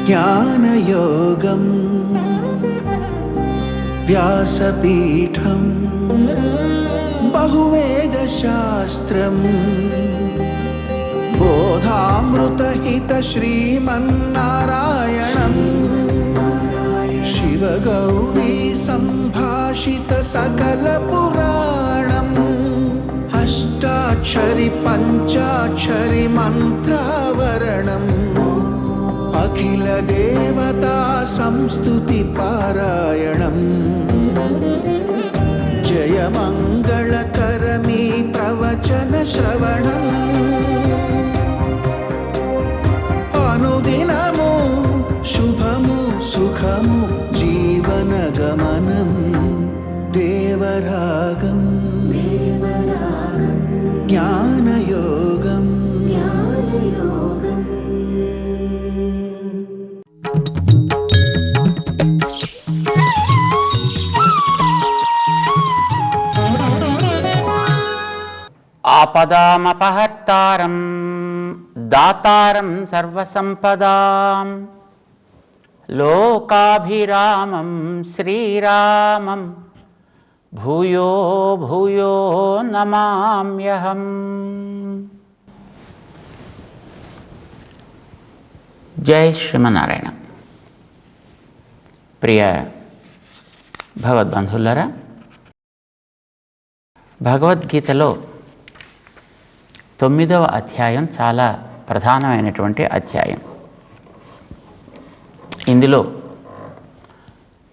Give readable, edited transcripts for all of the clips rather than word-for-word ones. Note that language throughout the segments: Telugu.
జ్ఞానయోగం వ్యాసపీఠం బహువేదశాస్త్రం బోధామృతహిత శ్రీమన్నారాయణం శివగౌరీ సంభాషిత సకల పురాణం అష్టాక్షరి పంచాక్షరి మంత్రావరణం అఖిల దేవతా సంస్తుతి పారాయణం జయమంగళకరమీ ప్రవచన శ్రవణం అనుదినము శుభము సుఖము జీవన గమనం దేవరాగం జ్ఞానయోగం ఆపదామపహర్తారం దాతారం సర్వసంపదాం లోకాభిరామం శ్రీరామం భూయో భూయో నమామ్యహం. జై శ్రీమన్నారాయణ. ప్రియ భగవద్బంధువులారా, భగవద్గీతలో 9వ అధ్యాయం చాలా ప్రధానమైనటువంటి అధ్యాయం. ఇందులో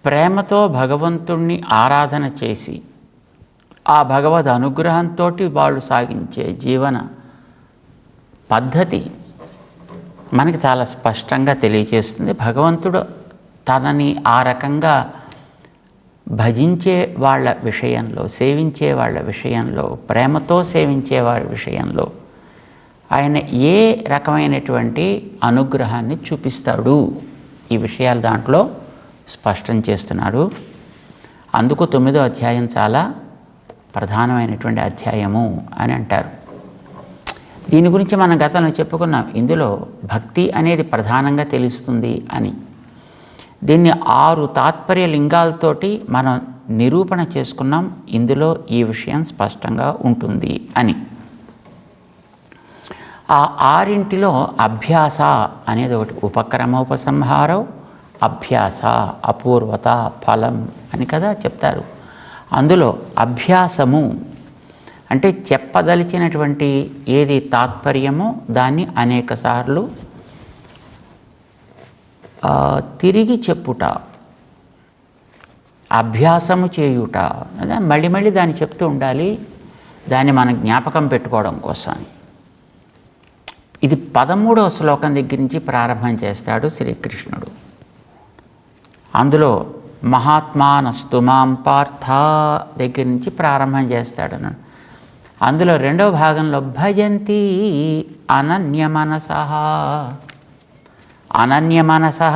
ప్రేమతో భగవంతుణ్ణి ఆరాధన చేసి ఆ భగవద్ అనుగ్రహంతో వాళ్ళు సాగించే జీవన పద్ధతి మనకి చాలా స్పష్టంగా తెలియజేస్తుంది. భగవంతుడు తనని ఆ రకంగా భజించే వాళ్ళ విషయంలో, సేవించే వాళ్ళ విషయంలో, ప్రేమతో సేవించే వారి విషయంలో ఆయన ఏ రకమైనటువంటి అనుగ్రహాన్ని చూపిస్తాడు, ఈ విషయాలు దాంట్లో స్పష్టం చేస్తున్నాడు. అందుకు 9వ అధ్యాయం చాలా ప్రధానమైనటువంటి అధ్యాయము అని అంటారు. దీని గురించి మనం గతంలో చెప్పుకున్నాం. ఇందులో భక్తి అనేది ప్రధానంగా తెలుస్తుంది అని. దీన్ని 6 తాత్పర్య లింగాలతోటి మనం నిరూపణ చేసుకున్నాం. ఇందులో ఈ విషయం స్పష్టంగా ఉంటుంది అని. ఆ 6 అభ్యాస అనేది ఒకటి. ఉపక్రమోపసంహారం, అభ్యాస, అపూర్వత, ఫలం అని కదా చెప్తారు. అందులో అభ్యాసము అంటే చెప్పదలిచినటువంటి ఏది తాత్పర్యమో దాన్ని అనేకసార్లు తిరిగి చెప్పుట, అభ్యాసము చేయుట. అదే మళ్ళీ మళ్ళీ దాన్ని చెప్తూ ఉండాలి, దాన్ని మనం జ్ఞాపకం పెట్టుకోవడం కోసం. ఇది 13వ శ్లోకం దగ్గర నుంచి ప్రారంభం చేస్తాడు శ్రీకృష్ణుడు. అందులో మహాత్మానస్తు మాం పార్థ దగ్గర నుంచి ప్రారంభం చేస్తాడు. అందులో 2వ భాగంలో భజంతి అనన్యమనసః. అనన్యమనసః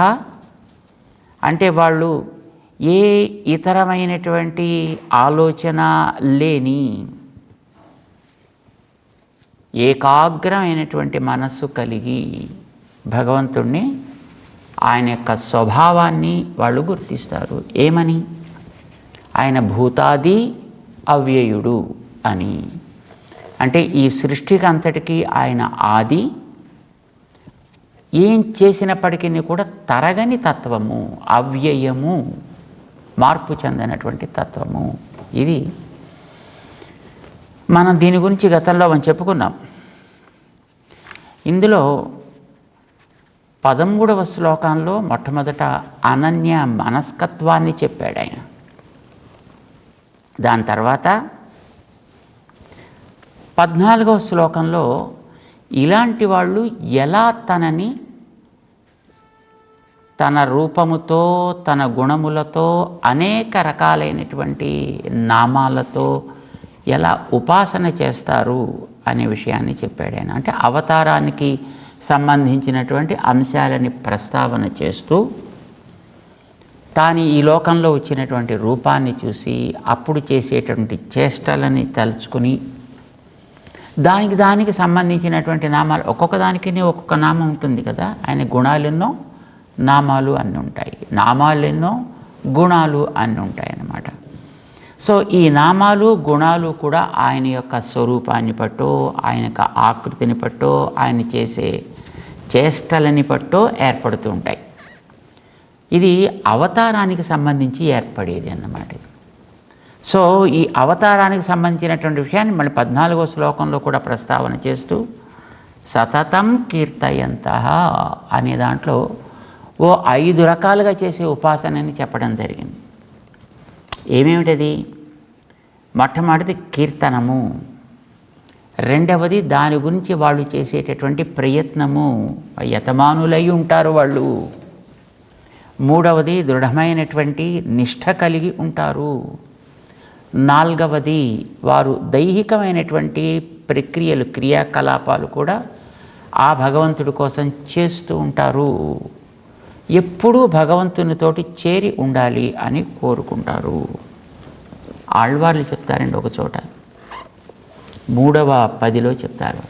అంటే వాళ్ళు ఏ ఇతరమైనటువంటి ఆలోచన లేని ఏకాగ్రమైనటువంటి మనస్సు కలిగి భగవంతుణ్ణి, ఆయన యొక్క స్వభావాన్ని వాళ్ళు గుర్తిస్తారు. ఏమని? ఆయన భూతాది అవ్యయుడు అని. అంటే ఈ సృష్టికి అంతటికీ ఆయన ఆది, ఏం చేసినప్పటికీ కూడా తరగని తత్వము, అవ్యయము, మార్పు చెందినటువంటి తత్వము. ఇది మనం దీని గురించి గతంలో మనం చెప్పుకున్నాం. ఇందులో 13వ శ్లోకంలో మొట్టమొదట అనన్య మనస్కత్వాన్ని చెప్పాడు ఆయన. దాని తర్వాత 14వ శ్లోకంలో ఇలాంటి వాళ్ళు ఎలా తనని తన రూపముతో, తన గుణములతో, అనేక రకాలైనటువంటి నామాలతో ఎలా ఉపాసన చేస్తారు అనే విషయాన్ని చెప్పాడు ఆయన. అంటే అవతారానికి సంబంధించినటువంటి అంశాలని ప్రస్తావన చేస్తూ తాను ఈ లోకంలో వచ్చినటువంటి రూపాన్ని చూసి అప్పుడు చేసేటువంటి చేష్టలని తలుచుకుని దానికి సంబంధించినటువంటి నామాలు, ఒక్కొక్క దానికి ఒక్కొక్క నామం ఉంటుంది కదా. ఆయన గుణాలెన్నో, నామాలు అన్నీ ఉంటాయి. నామాలు ఎన్నో, గుణాలు అన్నీ ఉంటాయి అన్నమాట. సో ఈ నామాలు గుణాలు కూడా ఆయన యొక్క స్వరూపాన్ని పట్టో, ఆయన యొక్క ఆకృతిని పట్టో, ఆయన చేసే చేష్టలని పట్టో ఏర్పడుతూ ఉంటాయి. ఇది అవతారానికి సంబంధించి ఏర్పడేది అన్నమాట. సో ఈ అవతారానికి సంబంధించినటువంటి విషయాన్ని మళ్ళీ 14వ శ్లోకంలో కూడా ప్రస్తావన చేస్తూ సతతం కీర్తయంతః అనే దాంట్లో 5 రకాలుగా చేసే ఉపాసనని చెప్పడం జరిగింది. ఏమేమిటది? మొట్టమొదటిది కీర్తనము, రెండవది దాని గురించి వాళ్ళు చేసేటటువంటి ప్రయత్నము, యతమానులై ఉంటారు వాళ్ళు. మూడవది దృఢమైనటువంటి నిష్ఠ కలిగి ఉంటారు. నాలుగవది వారు దైహికమైనటువంటి ప్రక్రియలు, క్రియాకలాపాలు కూడా ఆ భగవంతుడి కోసం చేస్తూ ఉంటారు. ఎప్పుడూ భగవంతునితోటి చేరి ఉండాలి అని కోరుకుంటారు. ఆళ్వార్లు చెప్తారండి ఒక చోట 3వ పదిలో చెప్తారు,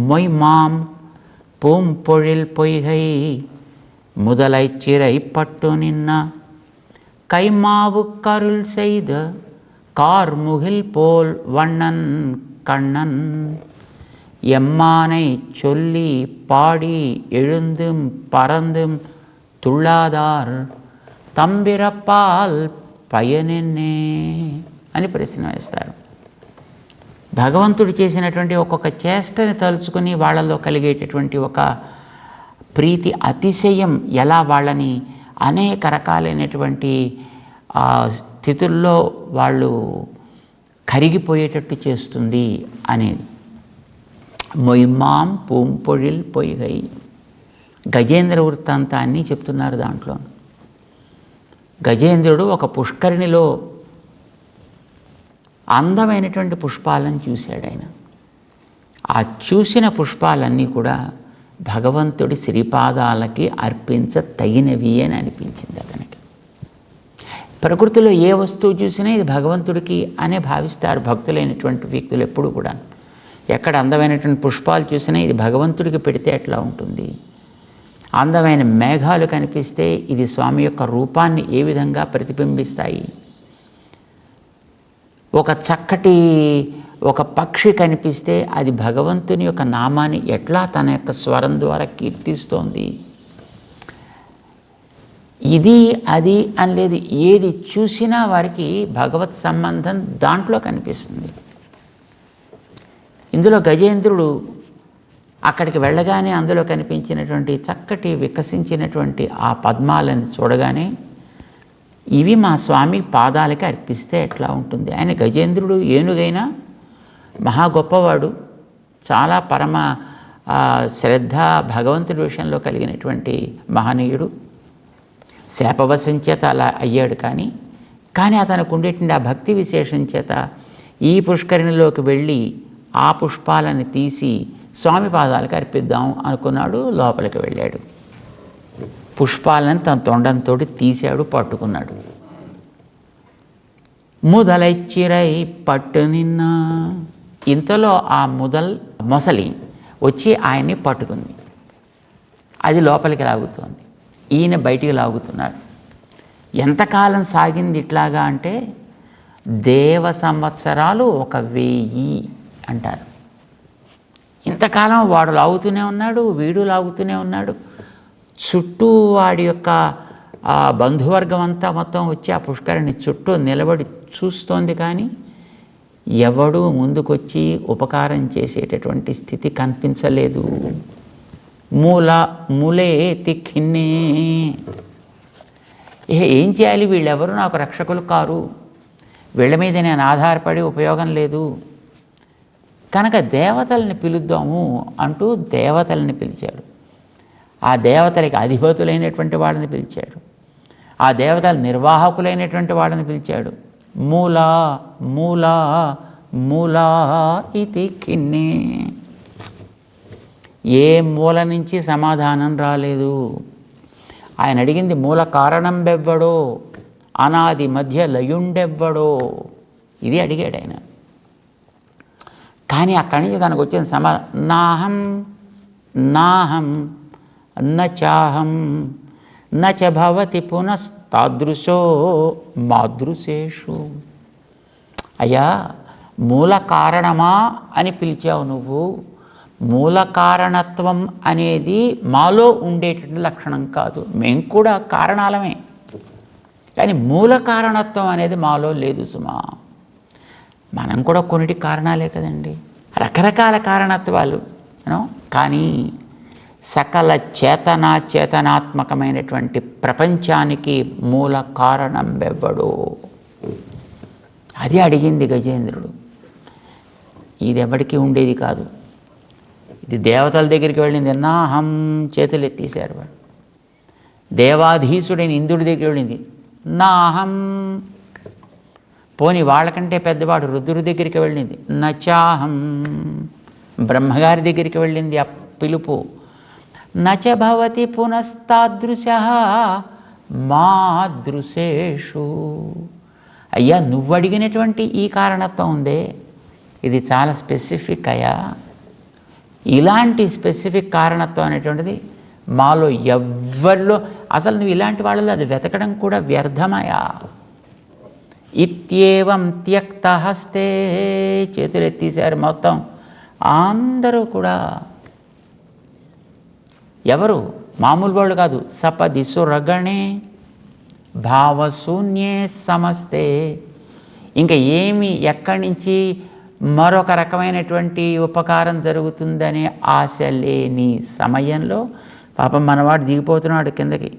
మొయ్ మాం పూంపొழில் పొయ్గై முதலை சிறை பட்டு நின்ன கைமாவு கருள் செய்த கார்முகில் போல் வண்ணன் கண்ணன் எம்மானை சொல்லி பாடி எழுந்தும் பறந்தும் துள்ளாதார் తంబిరపాల్ పయనెన్నే అని ప్రశ్న వేస్తారు. భగవంతుడు చేసినటువంటి ఒక్కొక్క చేష్టని తలుచుకుని వాళ్ళలో కలిగేటటువంటి ఒక ప్రీతి, అతిశయం ఎలా వాళ్ళని అనేక రకాలైనటువంటి స్థితుల్లో వాళ్ళు కరిగిపోయేటట్టు చేస్తుంది అనేది. మొయ్మాం పూంపొழிల్ పొయ్గై, గజేంద్ర వృత్తాంతాన్ని చెప్తున్నారు దాంట్లో. గజేంద్రుడు ఒక పుష్కరిణిలో అందమైనటువంటి పుష్పాలను చూశాడు. ఆయన ఆ చూసిన పుష్పాలన్నీ కూడా భగవంతుడి శ్రీపాదాలకి అర్పించ తగినవి అని అనిపించింది అతనికి. ప్రకృతిలో ఏ వస్తువు చూసినా ఇది భగవంతుడికి అనే భావిస్తారు భక్తులైనటువంటి వ్యక్తులు ఎప్పుడు కూడా. ఎక్కడ అందమైనటువంటి పుష్పాలు చూసినా ఇది భగవంతుడికి పెడితే ఎట్లా ఉంటుంది, అందమైన మేఘాలు కనిపిస్తే ఇది స్వామి యొక్క రూపాన్ని ఏ విధంగా ప్రతిబింబిస్తాయి, ఒక చక్కటి ఒక పక్షి కనిపిస్తే అది భగవంతుని యొక్క నామాన్ని ఎట్లా తన యొక్క స్వరం ద్వారా కీర్తిస్తోంది. ఇది అది అని లేదు, ఏది చూసినా వారికి భగవత్ సంబంధం దాంట్లో కనిపిస్తుంది. ఇందులో గజేంద్రుడు అక్కడికి వెళ్ళగానే అందులో కనిపించినటువంటి చక్కటి వికసించినటువంటి ఆ పద్మాలను చూడగానే ఇవి మా స్వామి పాదాలకి అర్పిస్తే ఎట్లా ఉంటుంది. ఆయన గజేంద్రుడు ఏనుగైనా మహా గొప్పవాడు, చాలా పరమ శ్రద్ధ భగవంతుడి విషయంలో కలిగినటువంటి మహనీయుడు. శాపవశం చేత అలా అయ్యాడు. కానీ అతనికి ఉండేటువంటి ఆ భక్తి విశేషం చేత ఈ పుష్కరిణిలోకి వెళ్ళి ఆ పుష్పాలను తీసి స్వామి పాదాలకు అర్పిద్దాం అనుకున్నాడు. లోపలికి వెళ్ళాడు, పుష్పాలను తన తొండంతో తీశాడు, పట్టుకున్నాడు. ముదలై చిరై పట్టు నిన్న, ఇంతలో ఆ మొసలి వచ్చి ఆయన్ని పట్టుకుంది. అది లోపలికి లాగుతోంది, ఈయన బయటికి లాగుతున్నాడు. ఎంతకాలం సాగింది ఇట్లాగా అంటే దేవ సంవత్సరాలు 1000 అంటారు. ఇంతకాలం వాడు లాగుతూనే ఉన్నాడు, వీడు లాగుతూనే ఉన్నాడు. చుట్టూ వాడి యొక్క బంధువర్గం అంతా మొత్తం వచ్చి ఆ పుష్కరిణి చుట్టూ నిలబడి చూస్తోంది. కానీ ఎవడూ ముందుకొచ్చి ఉపకారం చేసేటటువంటి స్థితి కనిపించలేదు. మూలే తిక్కిన్నే, ఏం చేయాలి, వీళ్ళెవరు నాకు రక్షకులు కారు, వీళ్ళ మీద నేను ఆధారపడి ఉపయోగం లేదు కనుక దేవతల్ని పిలుద్దాము అంటూ దేవతల్ని పిలిచాడు. ఆ దేవతలకి అధిపతులైనటువంటి వాళ్ళని పిలిచాడు, ఆ దేవతల నిర్వాహకులైనటువంటి వాళ్ళని పిలిచాడు. మూలా మూలా మూలా ఇది కిన్నే, ఏ మూల నుంచి సమాధానం రాలేదు. ఆయన అడిగింది మూల కారణం బెవ్వడో, అనాది మధ్య లయుండెవ్వడో, ఇది అడిగాడు ఆయన. కానీ అక్కడి నుంచి తనకు వచ్చిన నాహం నాహం నచాహం నచ భవతి పునస్తాదృశో మాదృశేషు. అయ్యా, మూల కారణమా అని పిలిచావు నువ్వు. మూల కారణత్వం అనేది మాలో ఉండేటువంటి లక్షణం కాదు. మేము కూడా కారణాలమే, కానీ మూల కారణత్వం అనేది మాలో లేదు సుమా. మనం కూడా కొన్నిటి కారణాలే కదండి, రకరకాల కారణత్వాలు. కానీ సకల చేతనాత్మకమైనటువంటి ప్రపంచానికి మూల కారణం ఎవ్వడు? అది అడిగింది గజేంద్రుడు. ఇది ఎవరికి ఉండేది కాదు. ఇది దేవతల దగ్గరికి వెళ్ళింది. నాహం చేతులు ఎత్తేసారు వాడు. దేవాధీసుడైన ఇంద్రుడి దగ్గరికి వెళ్ళింది. నాహం. పోని వాళ్ళకంటే పెద్దవాడు రుద్రుడి దగ్గరికి వెళ్ళింది. నచాహం. బ్రహ్మగారి దగ్గరికి వెళ్ళింది ఆ పిలుపు. నచ భవతి పునస్తాదృశః మాదృశేషు. అయ్యా, నువ్వు అడిగినటువంటి ఈ కారణత్వం ఉందే, ఇది చాలా స్పెసిఫిక్ అయ్యా. ఇలాంటి స్పెసిఫిక్ కారణత్వం అనేటువంటిది మాలో ఎవ్వరిలో అసలు నువ్వు ఇలాంటి వాళ్ళలో అది వెతకడం కూడా వ్యర్థమయా. ఇత్యేవం త్యక్త హస్తే. చేతులు ఎత్తేసారు మొత్తం అందరూ కూడా. ఎవరు? మామూలు వాళ్ళు కాదు. సపది సురగణే భావశూన్యే సమస్తే. ఇంకా ఏమి ఎక్కడి నుంచి మరొక రకమైనటువంటి ఉపకారం జరుగుతుందనే ఆశ లేని సమయంలో పాపం మనవాడు దిగిపోతున్నాడు కిందకి.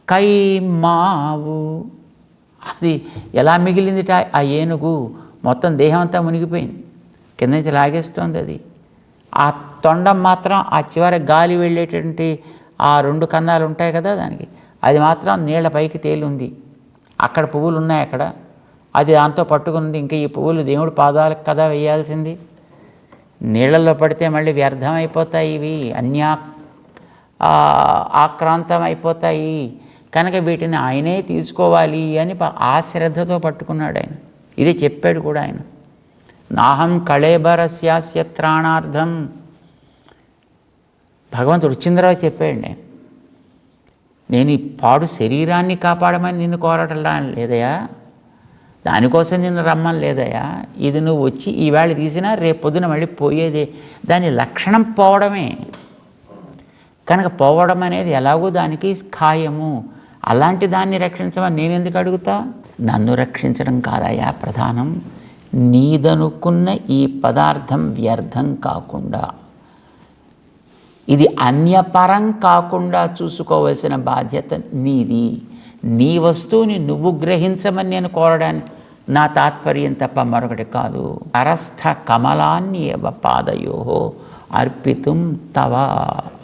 కైమావు. అది ఎలా మిగిలిందిట? ఆ ఏనుగు మొత్తం దేహం అంతా మునిగిపోయింది, కింద నుంచి లాగేస్తోంది అది. ఆ తొండం మాత్రం ఆ చివరి గాలి వెళ్ళేటువంటి ఆ 2 కన్నాలు ఉంటాయి కదా దానికి, అది మాత్రం నీళ్ల పైకి తేలింది. అక్కడ పువ్వులు ఉన్నాయి అక్కడ, అది దాంతో పట్టుకుంది. ఇంకా ఈ పువ్వులు దేవుడి పాదాలకు కదా వేయాల్సింది. నీళ్ళల్లో పడితే మళ్ళీ వ్యర్థం అయిపోతాయి, ఇవి ఆక్రాంతం అయిపోతాయి. కనుక వీటిని ఆయనే తీసుకోవాలి అని ఆ శ్రద్ధతో పట్టుకున్నాడు ఆయన. ఇదే చెప్పాడు కూడా ఆయన. నాహం కళేబరస్యాస్య త్రాణార్థం. భగవంతుడు రుచింద్రరావు చెప్పాడు, నేను ఈ పాడు శరీరాన్ని కాపాడమని నిన్ను కోరటంలా లేదయా, దానికోసం నిన్ను రమ్మని లేదయా. ఇది నువ్వు వచ్చి ఈవేళ తీసినా రేపు పొద్దున మళ్ళీ పోయేదే. దాని లక్షణం పోవడమే. కనుక పోవడం అనేది ఎలాగో దానికి ఖాయము. అలాంటి దాన్ని రక్షించమని నేను ఎందుకు అడుగుతా? నన్ను రక్షించడం కాదయా ప్రధానం, నీదనుకున్న ఈ పదార్థం వ్యర్థం కాకుండా, ఇది అన్యపరం కాకుండా చూసుకోవలసిన బాధ్యత నీది. నీ వస్తువుని నువ్వు గ్రహించమని నేను కోరడానికి నా తాత్పర్యం తప్ప మరొకటి కాదు. అరస్థ కమలాన్యేవ పాదయోహో అర్పితుం తవ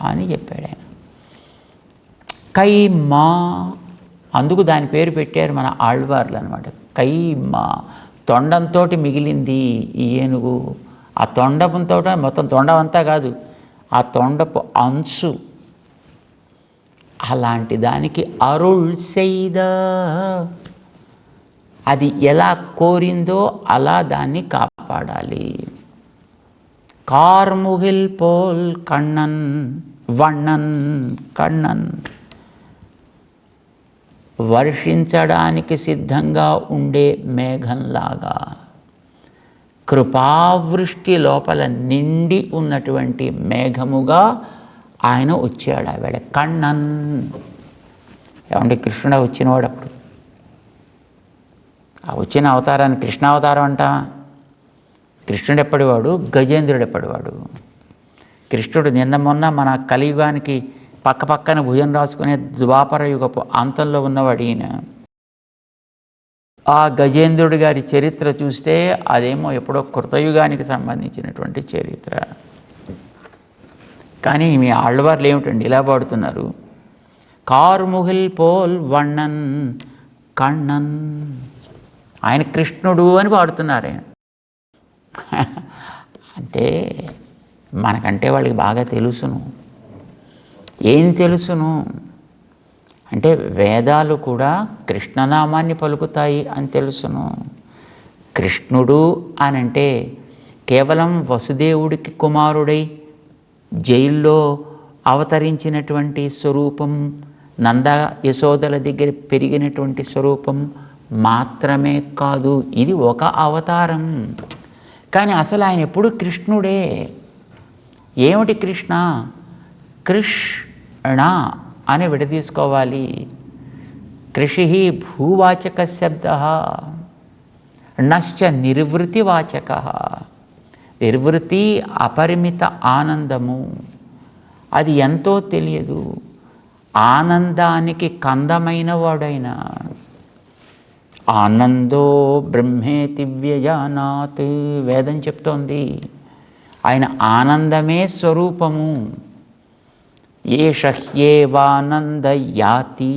అని చెప్పాడు ఆయన. కైమా, అందుకు దాని పేరు పెట్టారు మన ఆళ్వార్లు అనమాట. కైమా, తొండంతో మిగిలింది ఈ ఏనుగు. ఆ తొండపుతో మొత్తం తొండం అంతా కాదు, ఆ తొండపు అంచు. అలాంటి దానికి అరుళ్ செய்த, అది ఎలా కోరిందో అలా దాన్ని కాపాడాలి. కార్ముగిల్ పోల్ కണ്ണన్ వണ്ണన్ కണ്ണన్, వర్షించడానికి సిద్ధంగా ఉండే మేఘంలాగా, కృపావృష్టి లోపల నిండి ఉన్నటువంటి మేఘముగా ఆయన వచ్చాడు ఆవేళ. కണ്ണన్ ఏమంటే కృష్ణుడు వచ్చినవాడు అప్పుడు. ఆ వచ్చిన అవతారాన్ని కృష్ణావతారం అంట. కృష్ణుడు ఎప్పటివాడు, గజేంద్రుడు ఎప్పటివాడు. కృష్ణుడు నిన్న మొన్న మన కలియుగానికి పక్క పక్కన భుజం రాసుకునే ద్వాపర యుగపు అంతంలో ఉన్నవాడు ఈయన. ఆ గజేంద్రుడి గారి చరిత్ర చూస్తే అదేమో ఎప్పుడో కృతయుగానికి సంబంధించినటువంటి చరిత్ర. కానీ మీ ఆళ్వార్లు ఏమిటండి ఇలా పాడుతున్నారు? కార్ముగిల్ పోల్ వಣ್ಣన్ కണ്ണన్, ఆయన కృష్ణుడు అని పాడుతున్నారు. అంటే మనకంటే వాళ్ళకి బాగా తెలుసును. ఏం తెలుసును అంటే వేదాలు కూడా కృష్ణనామాన్ని పలుకుతాయి అని తెలుసును. కృష్ణుడు అనంటే కేవలం వసుదేవుడికి కుమారుడై జైల్లో అవతరించినటువంటి స్వరూపం, నంద యశోదల దగ్గర పెరిగినటువంటి స్వరూపం మాత్రమే కాదు, ఇది ఒక అవతారం. కానీ అసలు ఆయన ఎప్పుడు కృష్ణుడే. ఏమిటి కృష్ణ? కృష్ణ అని విడదీసుకోవాలి. కృషి భూవాచక శబ్ద, నశ్చ నిర్వృతివాచక. నిర్వృతి అపరిమిత ఆనందము, అది ఎంతో తెలియదు. ఆనందానికి కందమైన వాడైన ఆనందో బ్రహ్మేతి వ్యజానాత్ వేదం చెప్తోంది. ఆయన ఆనందమే స్వరూపము. ఏషహ్యేవానంద యాతి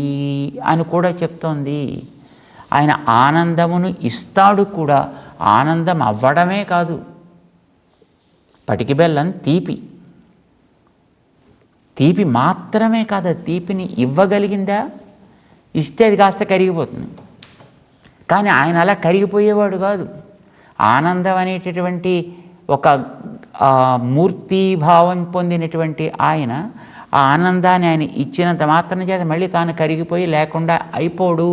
అని కూడా చెప్తోంది. ఆయన ఆనందమును ఇస్తాడు కూడా. ఆనందం అవ్వడమే కాదు, పటికి బెల్లం తీపి, తీపి మాత్రమే కాదు, తీపిని ఇవ్వగలిగిందా? ఇస్తే అది కాస్త కరిగిపోతుంది. కానీ ఆయన అలా కరిగిపోయేవాడు కాదు. ఆనందం అనేటటువంటి ఒక మూర్తిభావం పొందినటువంటి ఆయన ఆ ఆనందాన్ని ఆయన ఇచ్చినంత మాత్రం చేత మళ్ళీ తాను కరిగిపోయి లేకుండా అయిపోడు.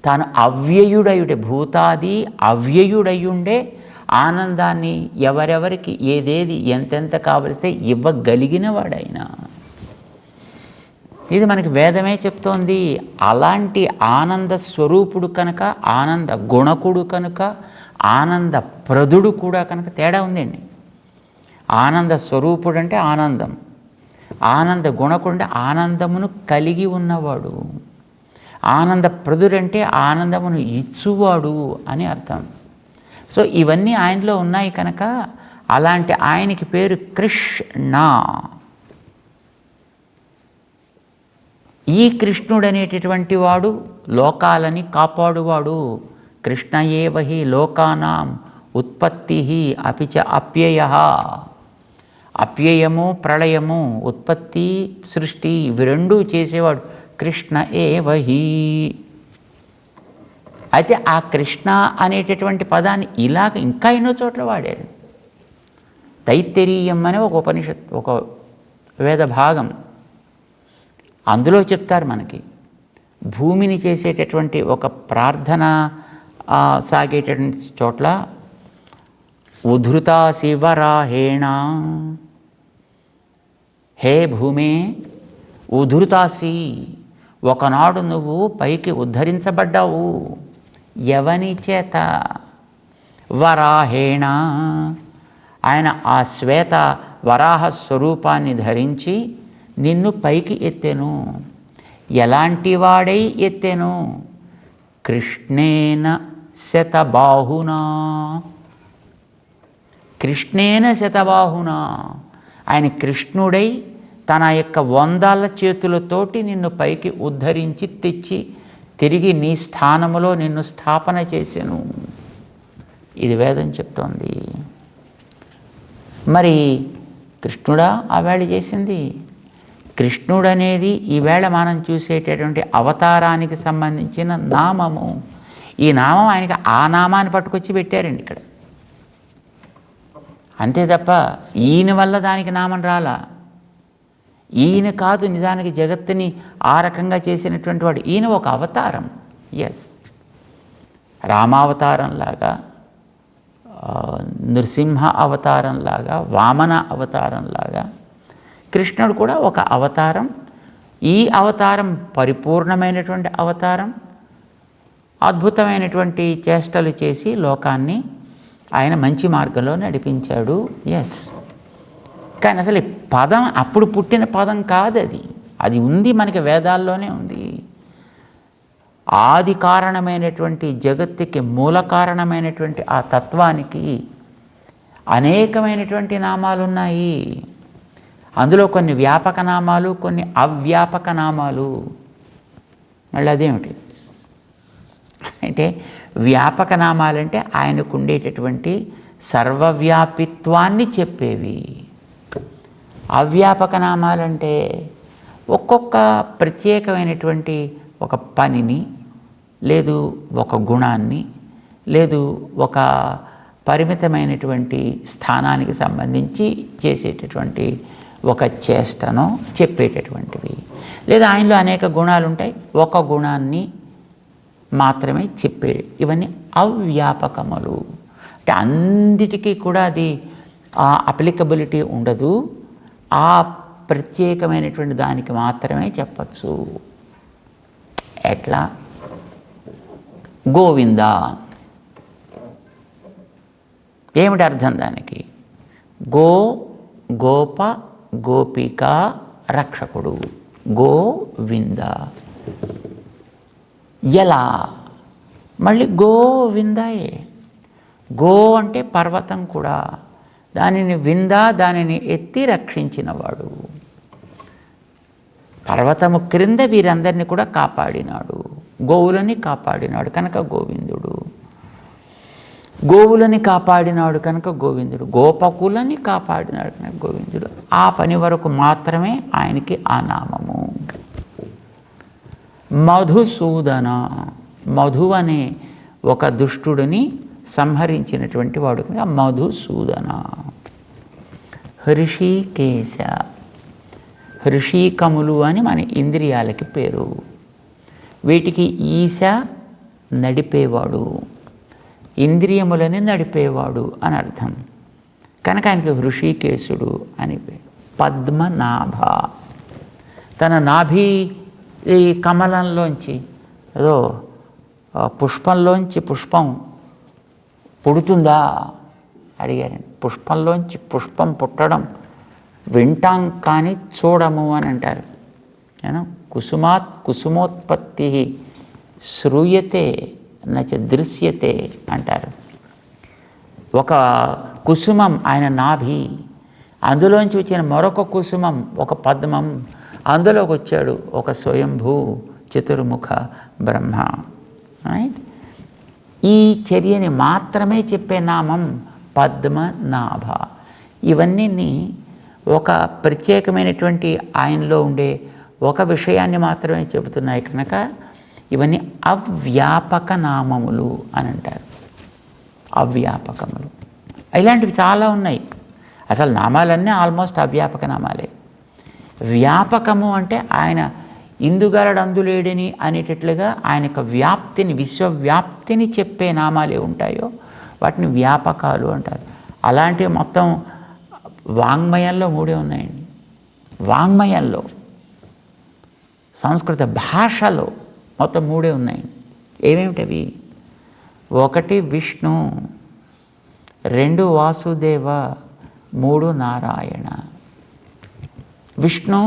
తాను అవ్యయుడయుడే, భూతాది అవ్యయుడయుండే ఆనందాన్ని ఎవరెవరికి ఏదేది ఎంతెంత కావలిస్తే ఇవ్వగలిగిన వాడైన. ఇది మనకి వేదమే చెప్తోంది. అలాంటి ఆనంద స్వరూపుడు కనుక, ఆనంద గుణకుడు కనుక, ఆనంద ప్రదుడు కూడా కనుక తేడా ఉందండి. ఆనంద స్వరూపుడు అంటే ఆనందం, ఆనంద గుణకుడు అంటే ఆనందమును కలిగి ఉన్నవాడు, ఆనంద ప్రదుడంటే ఆనందమును ఇచ్చువాడు అని అర్థం. సో ఇవన్నీ ఆయనలో ఉన్నాయి కనుక అలాంటి ఆయనకి పేరు కృష్ణ. ఈ కృష్ణుడు అనేటటువంటి వాడు లోకాలని కాపాడువాడు. కృష్ణ ఏవ హి లోకానాం ఉత్పత్తి అపిచ అప్యయ. అప్యయము ప్రళయము, ఉత్పత్తి సృష్టి, ఇవి రెండూ చేసేవాడు కృష్ణ ఏవ హి. అయితే ఆ కృష్ణ అనేటటువంటి పదాన్ని ఇలాగ ఇంకా ఎన్నో చోట్ల వాడారు. తైత్తరీయం అనే ఒక ఉపనిషత్, ఒక వేద భాగం, అందులో చెప్తారు మనకి భూమిని చేసేటటువంటి ఒక ప్రార్థన సాగేటటువంటి చోట్ల ఉద్ధృతా శివరాహేణ, హే భూమే ఉద్ధృతాసి, ఒకనాడు నువ్వు పైకి ఉద్ధరించబడ్డావు. ఎవని చేత? వరాహేణ, ఆయన ఆ శ్వేత వరాహ స్వరూపాన్ని ధరించి నిన్ను పైకి ఎత్తెను. ఎలాంటి వాడై ఎత్తెను? కృష్ణేన శతబాహునా. కృష్ణేన శతబాహునా, ఆయన కృష్ణుడై తన యొక్క 100 చేతులతోటి నిన్ను పైకి ఉద్ధరించి తెచ్చి తిరిగి నీ స్థానములో నిన్ను స్థాపన చేసెను. ఇది వేదం చెప్తోంది. మరి కృష్ణుడా ఆవేళ చేసింది? కృష్ణుడు అనేది ఈవేళ మనం చూసేటటువంటి అవతారానికి సంబంధించిన నామము. ఈ నామం ఆయనకి ఆ నామాన్ని పట్టుకొచ్చి పెట్టారండి ఇక్కడ, అంతే తప్ప ఈయన వల్ల దానికి నామం రాలా. ఈయన కాదు నిజానికి జగత్తుని ఆ రకంగా చేసినటువంటి వాడు. ఈయన ఒక అవతారం. ఎస్, రామావతారంలాగా, నృసింహ అవతారంలాగా, వామన అవతారంలాగా కృష్ణుడు కూడా ఒక అవతారం. ఈ అవతారం పరిపూర్ణమైనటువంటి అవతారం, అద్భుతమైనటువంటి చేష్టలు చేసి లోకాన్ని ఆయన మంచి మార్గంలో నడిపించాడు. ఎస్, కానీ అసలు ఈ పదం అప్పుడు పుట్టిన పదం కాదు అది. అది ఉంది మనకి వేదాల్లోనే ఉంది. ఆది కారణమైనటువంటి జగత్తుకి మూల కారణమైనటువంటి ఆ తత్వానికి అనేకమైనటువంటి నామాలు ఉన్నాయి. అందులో కొన్ని వ్యాపక నామాలు, కొన్ని అవ్యాపక నామాలు. మళ్ళీ అదేమిటి అంటే, వ్యాపక నామాలంటే ఆయనకు ఉండేటటువంటి సర్వవ్యాపిత్వాన్ని చెప్పేవి. అవ్యాపక నామాలంటే ఒక్కొక్క ప్రత్యేకమైనటువంటి ఒక పనిని, లేదు ఒక గుణాన్ని, లేదు ఒక పరిమితమైనటువంటి స్థానానికి సంబంధించి చేసేటటువంటి ఒక చేష్టనో చెప్పేటటువంటివి. లేదా ఆయనలో అనేక గుణాలు ఉంటాయి, ఒక గుణాన్ని మాత్రమే చెప్పే, ఇవన్నీ అవ్యాపకములు. అంటే అన్నిటికీ కూడా అది అప్లికబిలిటీ ఉండదు, ఆ ప్రత్యేకమైనటువంటి దానికి మాత్రమే చెప్పచ్చు. ఎట్లా? గోవింద ఏమిటి అర్థం దానికి? గో గోప గోపిక రక్షకుడు, గోవింద. ఎలా? మళ్ళీ గోవిందాయే. గో అంటే పర్వతం కూడా, దానిని వింద, దానిని ఎత్తి రక్షించినవాడు. పర్వతము క్రింద వీరందరినీ కూడా కాపాడినాడు, గోవులని కాపాడినాడు కనుక గోవిందుడు. గోవులని కాపాడినాడు కనుక గోవిందుడు. గోపకులని కాపాడినాడు కనుక గోవిందుడు. ఆ పని వరకు మాత్రమే ఆయనకి ఆ నామము. మధుసూదన, మధు అనే ఒక దుష్టుడిని సంహరించినటువంటి వాడు కనుక మధుసూదన. హృషీకేశ, హృషీకములు అని మన ఇంద్రియాలకి పేరు. వీటికి ఈశ నడిపేవాడు, ఇంద్రియములని నడిపేవాడు అని అర్థం కనుక ఆయనకి హృషీకేశుడు అని పేరు. పద్మనాభ, తన నాభి ఈ కమలంలోంచి ఏదో పుష్పంలోంచి పుష్పం పుడుతుందా అడిగారండి. పుష్పంలోంచి పుష్పం పుట్టడం వింటాం కానీ చూడము అని అంటారు. కుసుమాత్ కుసుమోత్పత్తి శ్రూయతే నచ దృశ్యతే అంటారు. ఒక కుసుమం ఆయన నాభి, అందులోంచి వచ్చిన మరొక కుసుమం ఒక పద్మం, అందులోకి వచ్చాడు ఒక స్వయంభూ చతుర్ముఖ బ్రహ్మ. ఈ చర్యని మాత్రమే చెప్పే నామం పద్మనాభ. ఇవన్నీ ఒక ప్రత్యేకమైనటువంటి ఆయనలో ఉండే ఒక విషయాన్ని మాత్రమే చెబుతున్నాయి కనుక ఇవన్నీ అవ్యాపక నామములు అని అంటారు. అవ్యాపకములు ఇలాంటివి చాలా ఉన్నాయి. అసలు నామాలన్నీ ఆల్మోస్ట్ అవ్యాపక నామాలే. వ్యాపకము అంటే ఆయన ఇందుగలడు అందులేడని అనేటట్లుగా ఆయన యొక్క వ్యాప్తిని, విశ్వవ్యాప్తిని చెప్పే నామాలే ఉంటాయో వాటిని వ్యాపకాలు అంటారు. అలాంటివి మొత్తం వాంగ్మయంలో 3 ఉన్నాయండి. వాంగ్మయంలో, సంస్కృత భాషలో మొత్తం 3 ఉన్నాయి. ఏమేమిటవి? 1 విష్ణు, 2 వాసుదేవ, 3 నారాయణ. విష్ణు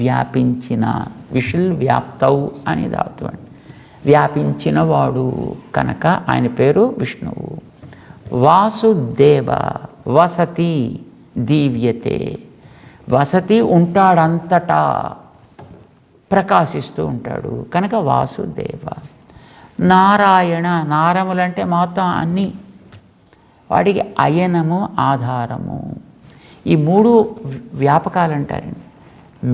వ్యాపించిన, విషుల్ వ్యాప్తవు అని ధాతు అండి, వ్యాపించినవాడు కనుక ఆయన పేరు విష్ణువు. వాసుదేవ, వసతి దీవ్యతే, వసతి ఉంటాడంతటా, ప్రకాశిస్తూ ఉంటాడు కనుక వాసుదేవ. నారాయణ, నారములంటే మొత్తం అన్నీ, వాడికి అయనము ఆధారము. ఈ 3 వ్యాపకాలు అంటారండి.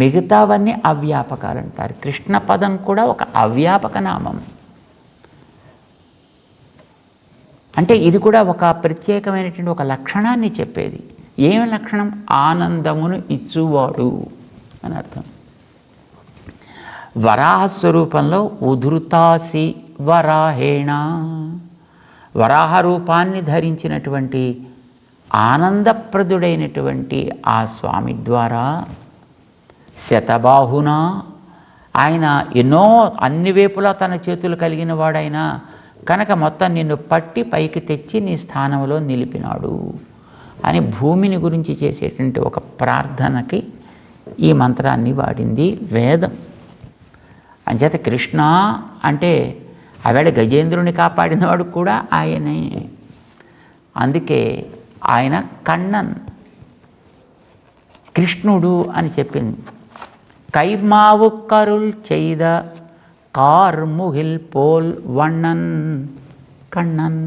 మిగతావన్నీ అవ్యాపకాలు అంటారు. కృష్ణ పదం కూడా ఒక అవ్యాపక నామం. అంటే ఇది కూడా ఒక ప్రత్యేకమైనటువంటి ఒక లక్షణాన్ని చెప్పేది. ఏమి లక్షణం? ఆనందమును ఇచ్చువాడు అని అర్థం. వరాహ స్వరూపంలో ఉధృతాసి వరాహేణ, వరాహ రూపాన్ని ధరించినటువంటి ఆనందప్రదుడైనటువంటి ఆ స్వామి ద్వారా శతబాహున, ఆయన ఎన్నో అన్ని వైపులా తన చేతులు కలిగిన వాడైనా కనుక మొత్తం నిన్ను పట్టి పైకి తెచ్చి నీ స్థానంలో నిలిపినాడు అని భూమిని గురించి చేసేటువంటి ఒక ప్రార్థనకి ఈ మంత్రాన్ని వాడింది వేదం. అంచేత కృష్ణ అంటే ఆవేళ గజేంద్రుని కాపాడినవాడు కూడా ఆయనే. అందుకే ఆయన కണ്ണన్, కృష్ణుడు అని చెప్పింది. కైమావు కరుల్ చేద కార్ముహిల్ పోల్ వണ്ണన్ కണ്ണన్.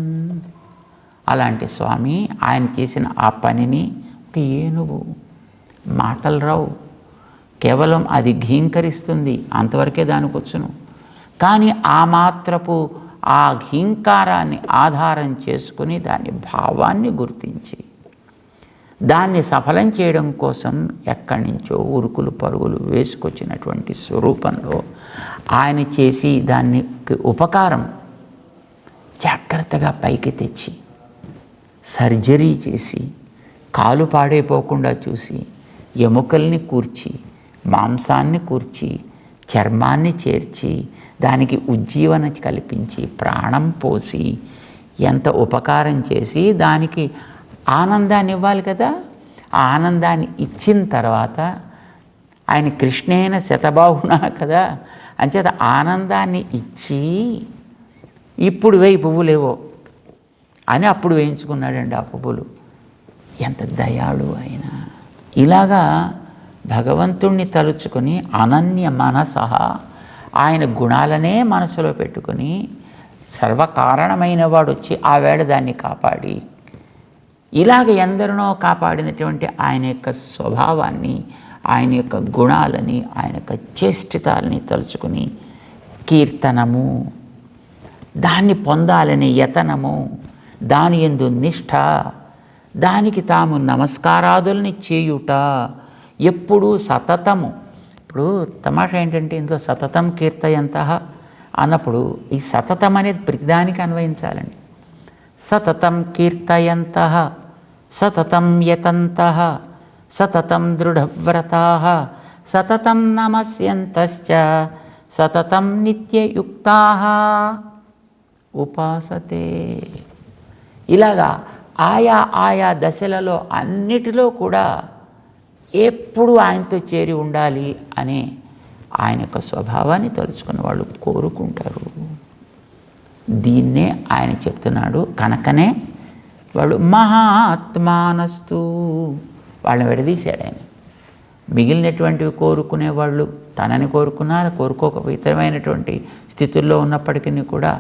అలాంటి స్వామి ఆయన చేసిన ఆ పనిని ఒక ఏనుగు, మాటలు రావు, కేవలం అది ఘీంకరిస్తుంది, అంతవరకే దానికి వచ్చును. కానీ ఆ మాత్రపు ఆ ఘీంకారాన్ని ఆధారం చేసుకుని దాని భావాన్ని గుర్తించి దాన్ని సఫలం చేయడం కోసం ఎక్కడి నుంచో ఉరుకులు పరుగులు వేసుకొచ్చినటువంటి స్వరూపంలో ఆయన చేసి దానికి ఉపకారం జాగ్రత్తగా పైకి తెచ్చి సర్జరీ చేసి కాలు పాడైపోకుండా చూసి ఎముకల్ని కూర్చి మాంసాన్ని కూర్చి చర్మాన్ని చేర్చి దానికి ఉజ్జీవన కల్పించి ప్రాణం పోసి ఎంత ఉపకారం చేసి దానికి ఆనందాన్ని ఇవ్వాలి కదా. ఆ ఆనందాన్ని ఇచ్చిన తర్వాత ఆయన కృష్ణేన శతబాహునా కదా, అంచేత ఆనందాన్ని ఇచ్చి ఇప్పుడు వేయి పువ్వులేవో అని అప్పుడు వేయించుకున్నాడండి ఆ పువ్వులు. ఎంత దయాళు ఆయన. ఇలాగా భగవంతుణ్ణి తలుచుకొని అనన్య మనసహ ఆయన గుణాలనే మనసులో పెట్టుకొని సర్వకారణమైన వాడు వచ్చి ఆ వేళ దాన్ని కాపాడి ఇలాగ ఎందరినో కాపాడినటువంటి ఆయన యొక్క స్వభావాన్ని, ఆయన యొక్క గుణాలని, ఆయన యొక్క చేష్టితాలని తలుచుకుని కీర్తనము, దాన్ని పొందాలని యతనము, దాని యందు నిష్ఠ, దానికి తాము నమస్కారాదుల్ని చేయుట, ఎప్పుడూ సతతము. ఇప్పుడు తమాషా ఏంటంటే ఇందులో సతతం కీర్తయంతః అన్నప్పుడు ఈ సతతం అనేది ప్రతిదానికి అన్వయించాలండి. సతతం కీర్తయంతః, సతతం యతంతః, సతతం దృఢవ్రతాః, సతతం నమస్యంతశ్చ, సతతం నిత్యయుక్తాః ఉపాసతే. ఇలాగా ఆయా ఆయా దశలలో అన్నిటిలో కూడా ఎప్పుడు ఆయనతో చేరి ఉండాలి అనే ఆయన యొక్క స్వభావాన్ని తలుచుకుని వాళ్ళు కోరుకుంటారు. దీన్నే ఆయన చెప్తున్నాడు. కనుకనే వాళ్ళు మహాత్మానస్తు వాళ్ళని విడదీశాడు ఆయన. మిగిలినటువంటివి కోరుకునే వాళ్ళు తనని కోరుకున్నారు, కోరుకోక ఇతరమైనటువంటి స్థితుల్లో ఉన్నప్పటికీ కూడా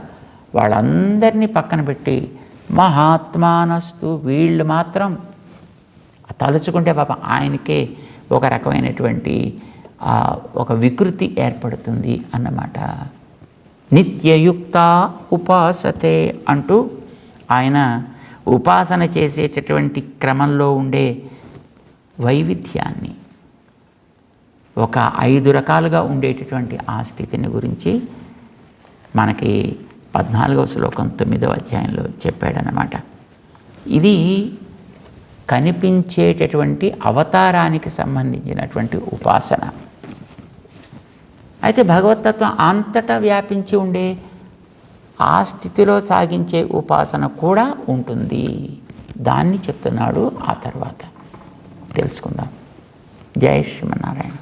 వాళ్ళందరినీ పక్కన పెట్టి మహాత్మానస్తు వీళ్ళు మాత్రం తలుచుకుంటే పాపం ఆయనకే ఒక రకమైనటువంటి ఒక వికృతి ఏర్పడుతుంది అన్నమాట. నిత్యయుక్త ఉపాసతే అంటూ ఆయన ఉపాసన చేసేటటువంటి క్రమంలో ఉండే వైవిధ్యాన్ని, ఒక 5 రకాలుగా ఉండేటటువంటి ఆ స్థితిని గురించి మనకి 14వ శ్లోకం 9వ అధ్యాయంలో చెప్పాడనమాట. ఇది కనిపించేటటువంటి అవతారానికి సంబంధించినటువంటి ఉపాసన. అయితే భగవతత్వం అంతటా వ్యాపించి ఉండే ఆ స్థితిలో సాగించే ఉపాసన కూడా ఉంటుంది. దాన్ని చెప్తున్నాడు. ఆ తర్వాత తెలుసుకుందాం. జై శ్రీమన్నారాయణ.